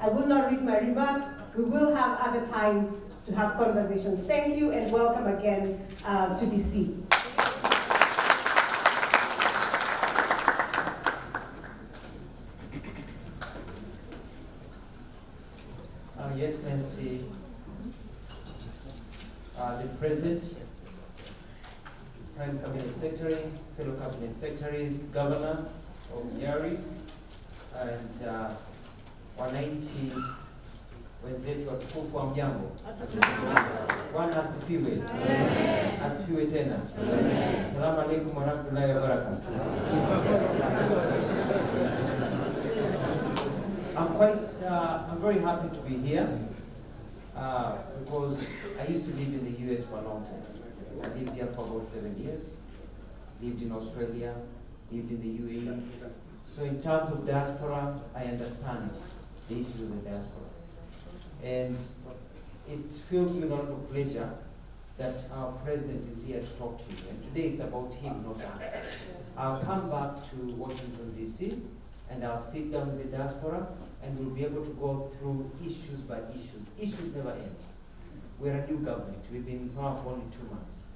I will not read my remarks. We will have other times to have conversations. Thank you and welcome again to DC. Your Excellency, the President, Prime Cabinet Secretary, fellow Cabinet Secretaries, Governor of Nyeri, and wananchi wenzetu watukufu wa mjambo. Bwana asifiwe. Asifiwe tena. Assalamu alaikum warahmatullahi wabarakatuh. I'm very happy to be here because I used to live in the US for a long time. I lived here for about 7 years, lived in Australia, lived in the UAE. So in terms of diaspora, I understand the issue of the diaspora. And it fills me with a lot of pleasure that our president is here to talk to you. And today it's about him, not us. I'll come back to Washington, D.C., and I'll sit down with the diaspora, and we'll be able to go through issues by issues. Issues never end. We're a new government. We've been in power for only 2 months.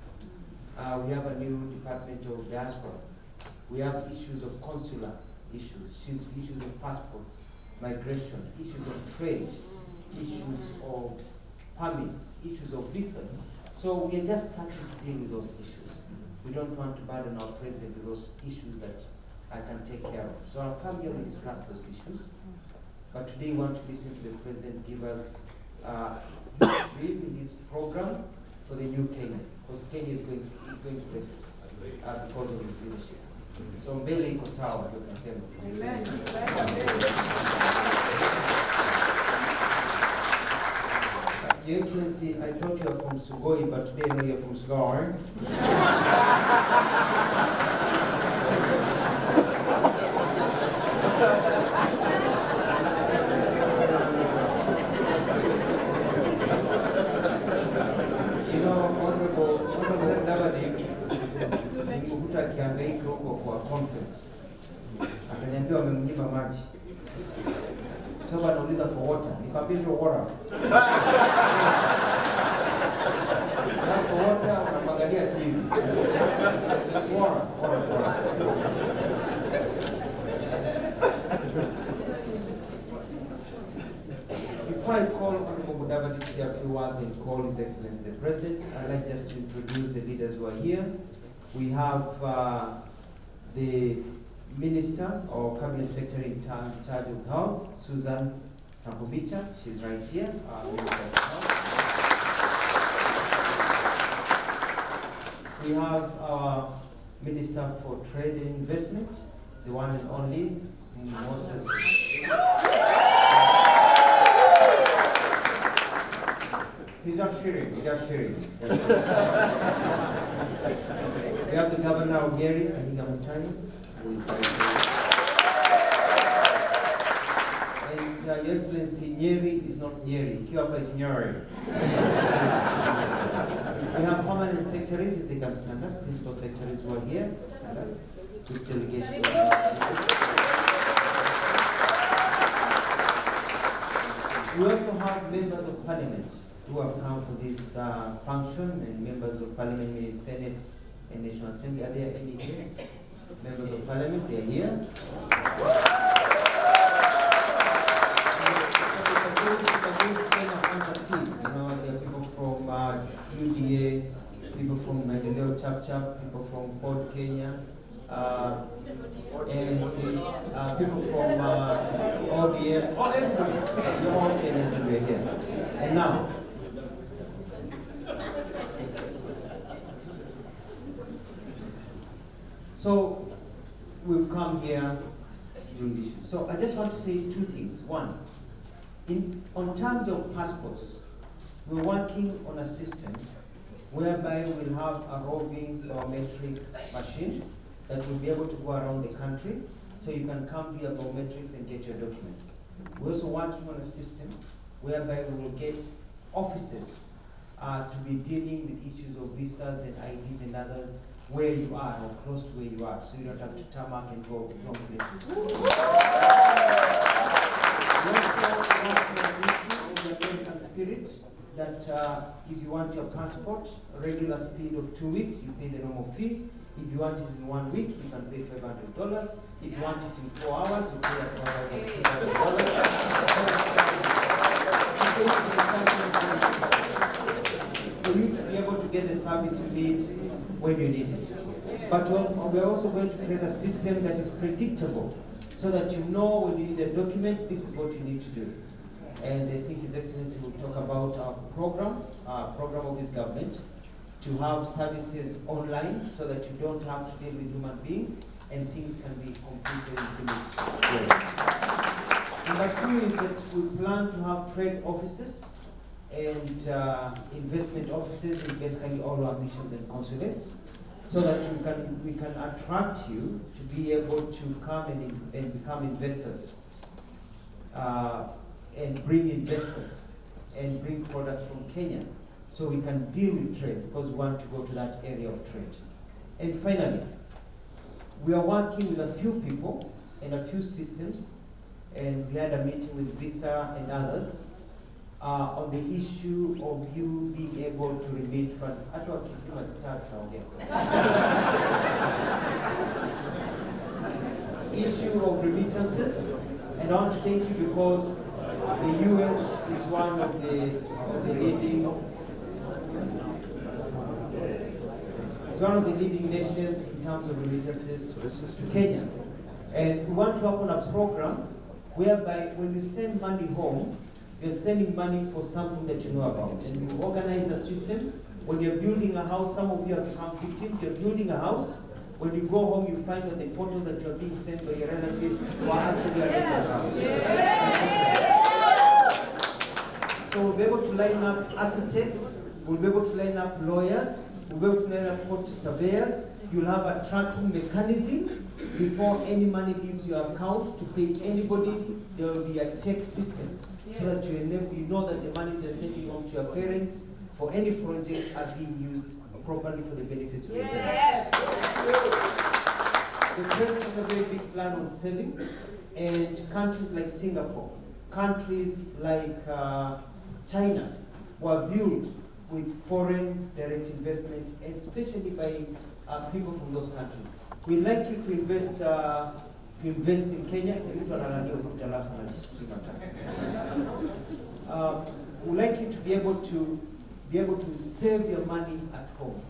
We have a new Department of Diaspora. We have issues of consular issues of passports, migration, issues of trade, issues of permits, issues of visas. So we are just starting to deal with those issues. We don't want to burden our president with those issues that I can take care of. So I'll come here and discuss those issues. But today we want to listen to the president give us his dream in this program for the new Kenya, because Kenya is going places because of his leadership. So mbele iko sawa ndio tunasema. Amen. Your Excellency, I thought you are from Sugoi, but today I know you're from Sugoi. You know, Honorable Mudavadi, nimekuta akihangaika huko kwa conference. Akaniambia wamemnyima maji. Sababu anauliza for water. Nikamwambia ndio water. For water unamwangalia tu hivi. It's water. Before I call Honorable Mudavadi to say a few words and call His Excellency the President, I'd like just to introduce the leaders who are here. We have the Minister or Cabinet Secretary in charge of Health, Susan Tambubicha. She's right here. Minister of Health. We have our Minister for Trade and Investment, the one and only Moses. He's just sharing. We have the Governor of Nyeri, Kahiga Mutani, who is right here. And Your Excellency, Nyeri is not Nyeri. Kiwapa is Nyeri. We have permanent secretaries, if they can stand up. Principal secretaries who are here. Stand up. With delegation. We also have members of parliament who have come for this function, and members of parliament in the Senate and National Assembly. Are there any here? Members of parliament, they are here. There are people from UDA, people from Maendeleo Chap, people from Ford Kenya, and people from ODM. Oh, everybody. You're all Kenyans and we're here. And now, so we've come here to do this. So I just want to say 2 things. One, on terms of passports, we're working on a system whereby we'll have a roving biometric machine that will be able to go around the country, so you can come via biometrics and get your documents. We're also working on a system whereby we will get offices to be dealing with issues of visas and IDs and others where you are or close to where you are, so you don't have to tarmac and go long places. We also spirit that if you want your passport, regular speed of 2 weeks, you pay the normal fee. If you want it in 1 week, you can pay $500. If you want it in 4 hours, you pay $1,200. For you to be able to get the service you need when you need it. But we're also going to create a system that is predictable, so that you know when you need a document, this is what you need to do. And I think His Excellency will talk about our program of his government, to have services online so that you don't have to deal with human beings and things can be completed in finished. Number 2 is that we plan to have trade offices and investment offices in basically all our missions and consulates, so that we can attract you to be able to come and become investors, and bring investors and bring products from Kenya, so we can deal with trade, because we want to go to that area of trade. And finally, we are working with a few people and a few systems, and we had a meeting with Visa and others on the issue of you being able to remit funds. Issue of remittances, and I want to thank you because the US is one of the leading nations in terms of remittances to Kenya. And we want to open a program whereby when you send money home, you're sending money for something that you know about. And you organize a system. When you're building a house, some of you have become victims, you're building a house. When you go home, you find that the photos that you're being sent by your relatives were actually a neighbor's house. So we'll be able to line up architects, we'll be able to line up lawyers, we'll be able to line up court surveyors. You'll have a tracking mechanism before any money leaves your account to pay anybody. There will be a check system, so that you know that the money you're sending home to your parents for any projects are being used properly for the benefits of your parents. The president has a very big plan on saving, and countries like Singapore, countries like China were built with foreign direct investment, and especially by people from those countries. We'd like you to invest in Kenya. We'd like you to be able to save your money at home,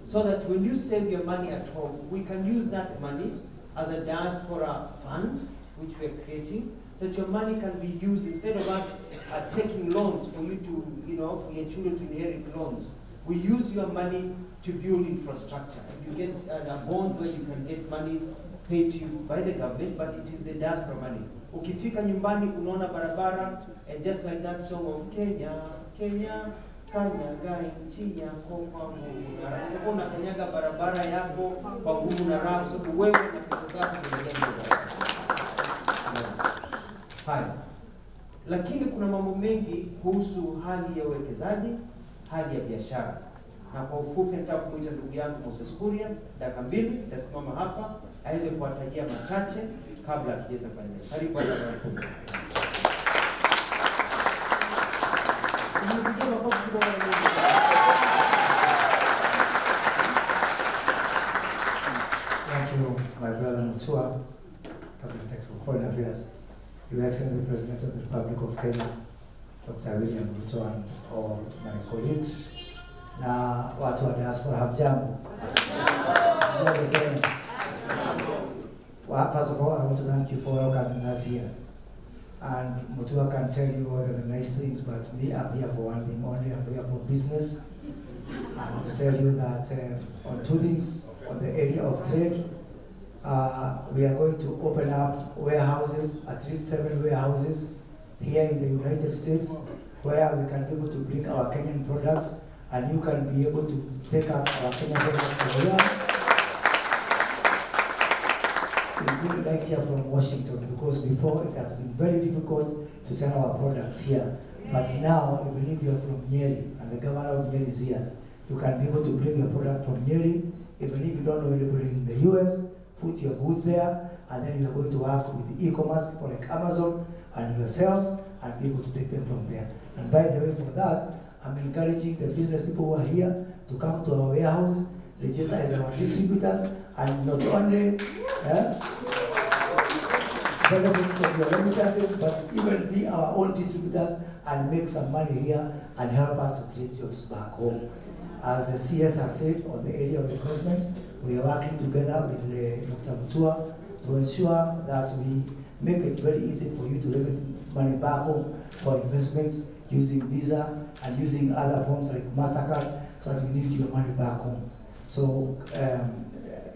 so that when you save your money at home, we can use that money as a diaspora fund, which we're creating, so that your money can be used instead of us taking loans for you to, for your children to inherit loans. We use your money to build infrastructure. You get a bond where you can get money paid to you by the government, but it is the diaspora money. Ukifika nyumbani unaona barabara, and just like that song of Kenya, Kenya, kanyaga nchi yako kwa nguvu na raha. Utakuwa unakanyaga barabara yako kwa nguvu na raha, kwa sababu wewe na pesa zako zinajenga barabara. Haya. Lakini kuna mambo mengi kuhusu hali ya uwekezaji, hali ya biashara. Na kwa ufupi nataka kumuita ndugu yangu Moses Kuria, dakika 2 nitasimama hapa aweze kuwatajia machache kabla hatujaweza kuendelea. Karibu bwana. Thank you, my brother Mutua, Cabinet Secretary for Foreign Affairs, Your Excellency the President of the Republic of Kenya, Dr. William Ruto, and all my colleagues. Na watu wa diaspora, hamjambo? Hamjambo tena. Well, first of all, I want to thank you for welcoming us here. And Mutua can tell you all the nice things, but me, I'm here for one thing only. I'm here for business. I want to tell you that on 2 things, on the area of trade, we are going to open up warehouses, at least 7 warehouses here in the United States, where we can be able to bring our Kenyan products, and you can be able to take up our Kenyan products from here. Including right here from Washington, because before it has been very difficult to sell our products here. But now, even if you're from Nyeri, and the governor of Nyeri is here, you can be able to bring your product from Nyeri. Even if you don't know anybody in the US, put your goods there, and then you're going to work with e-commerce people like Amazon and yourselves, and be able to take them from there. And by the way, for that, I'm encouraging the business people who are here to come to our warehouse, register as our distributors, and not only benefit from your remittances, but even be our own distributors and make some money here and help us to create jobs back home. As the CS has said on the area of investment, we are working together with Dr. Mutua to ensure that we make it very easy for you to remit money back home for investment using Visa and using other forms like MasterCard, so that you need your money back home. So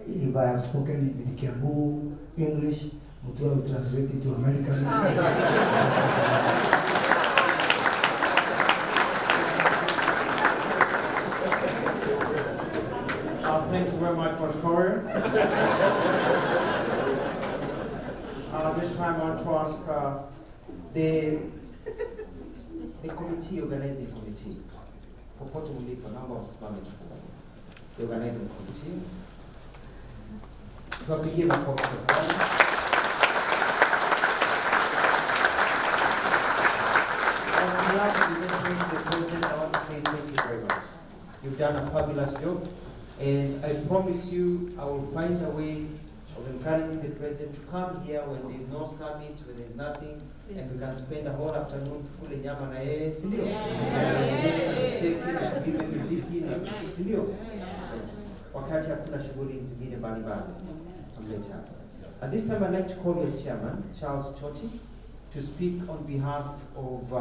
if I have spoken with Kiambu English, Mutua will translate it to American English. Thank you very much, Mr. Courier. This time I want to ask the committee, organizing committee, popote mlipo, naomba msimame tafadhali. The organizing committee. Tuwapigie makofi tafadhali. On behalf of the President, I want to say thank you very much. You've done a fabulous job. And I promise you, I will find a way of encouraging the President to come here when there is no summit, when there is nothing, and we can spend a whole afternoon kule nyama na yeye, si ndio? Cheki na kuimba muziki na si ndio? Wakati hakuna shughuli zingine mbalimbali. Amleta hapa. At this time, I'd like to call your chairman, Charles Choti, to speak on behalf of